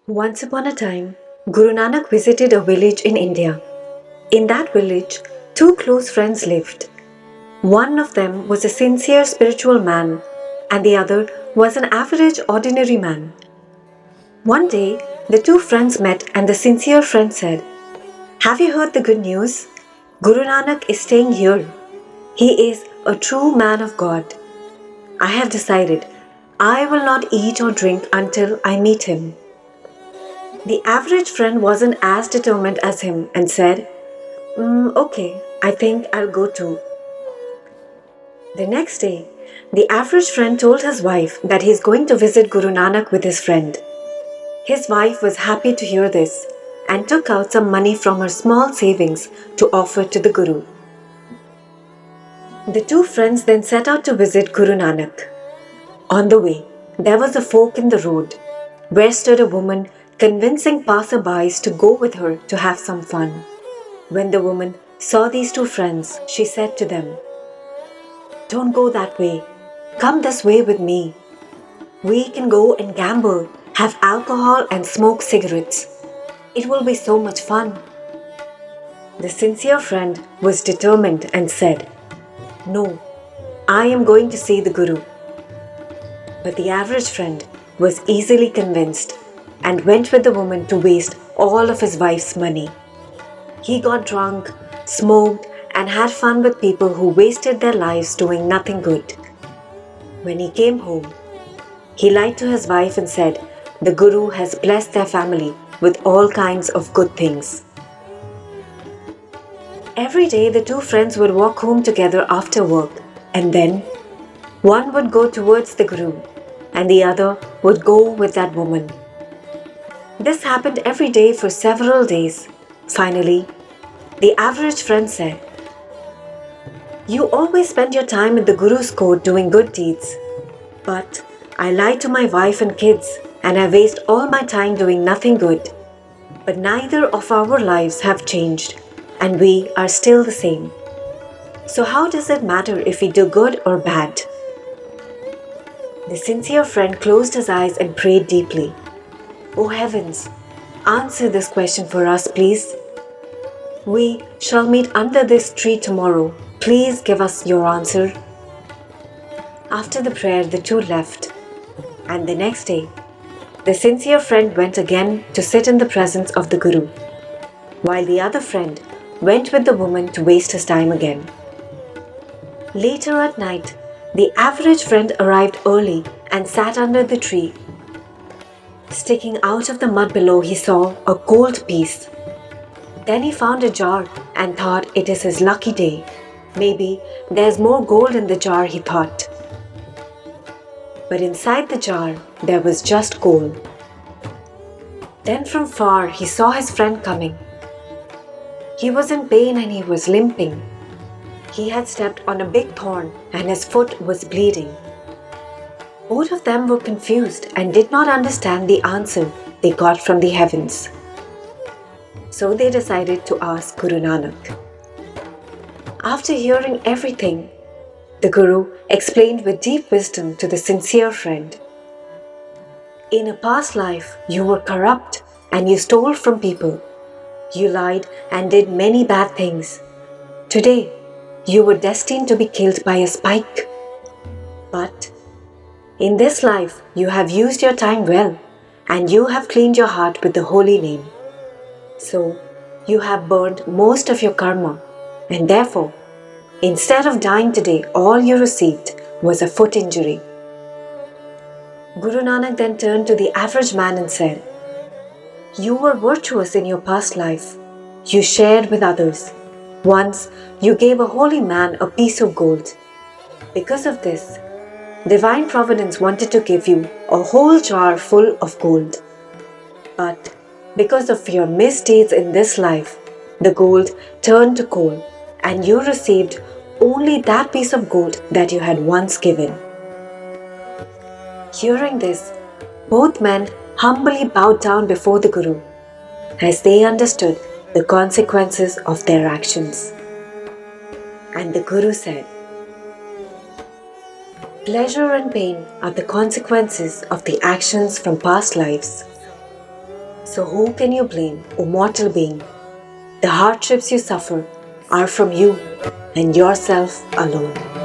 Once upon a time, Guru Nanak visited a village in India. In that village, two close friends lived. One of them was a sincere spiritual man, and the other was an average ordinary man. One day, the two friends met, and the sincere friend said, "Have you heard the good news? Guru Nanak is staying here. He is a true man of God. I have decided I will not eat or drink until I meet him." The average friend wasn't as determined as him and said, Okay, I think I'll go too." The next day, the average friend told his wife that he is going to visit Guru Nanak with his friend. His wife was happy to hear this and took out some money from her small savings to offer to the Guru. The two friends then set out to visit Guru Nanak. On the way, there was a fork in the road where stood a woman convincing passerbys to go with her to have some fun. When the woman saw these two friends, she said to them, "Don't go that way. Come this way with me. We can go and gamble, have alcohol, and smoke cigarettes. It will be so much fun." The sincere friend was determined and said, "No, I am going to see the Guru." But the average friend was easily convinced and went with the woman to waste all of his wife's money. He got drunk, smoked, and had fun with people who wasted their lives doing nothing good. When he came home, he lied to his wife and said the Guru has blessed their family with all kinds of good things. Every day, the two friends would walk home together after work, and then one would go towards the Guru, and the other would go with that woman. This happened every day for several days. Finally, the average friend said, "You always spend your time in the Guru's court doing good deeds. But I lie to my wife and kids, and I waste all my time doing nothing good. But neither of our lives have changed, and we are still the same. So how does it matter if we do good or bad?" The sincere friend closed his eyes and prayed deeply. "O heavens, answer this question for us, please. We shall meet under this tree tomorrow. Please give us your answer." After the prayer, the two left, and the next day, the sincere friend went again to sit in the presence of the Guru, while the other friend went with the woman to waste his time again. Later at night, the average friend arrived early and sat under the tree. Sticking out of the mud below, he saw a gold piece. Then he found a jar and thought it is his lucky day. Maybe there's more gold in the jar, he thought. But inside the jar, there was just coal. Then from far, he saw his friend coming. He was in pain and he was limping. He had stepped on a big thorn and his foot was bleeding. Both of them were confused and did not understand the answer they got from the heavens. So they decided to ask Guru Nanak. After hearing everything, the Guru explained with deep wisdom to the sincere friend. In a past life, you were corrupt and you stole from people. You lied and did many bad things. Today, you were destined to be killed by a spike. But in this life, you have used your time well and you have cleaned your heart with the holy name. So, you have burned most of your karma, and therefore, instead of dying today, all you received was a foot injury. Guru Nanak then turned to the average man and said, "You were virtuous in your past life. You shared with others. Once, you gave a holy man a piece of gold. Because of this, Divine Providence wanted to give you a whole jar full of gold. But because of your misdeeds in this life, the gold turned to coal, and you received only that piece of gold that you had once given." Hearing this, both men humbly bowed down before the Guru, as they understood the consequences of their actions. And the Guru said, "Pleasure and pain are the consequences of the actions from past lives. So who can you blame, O mortal being? The hardships you suffer are from you and yourself alone.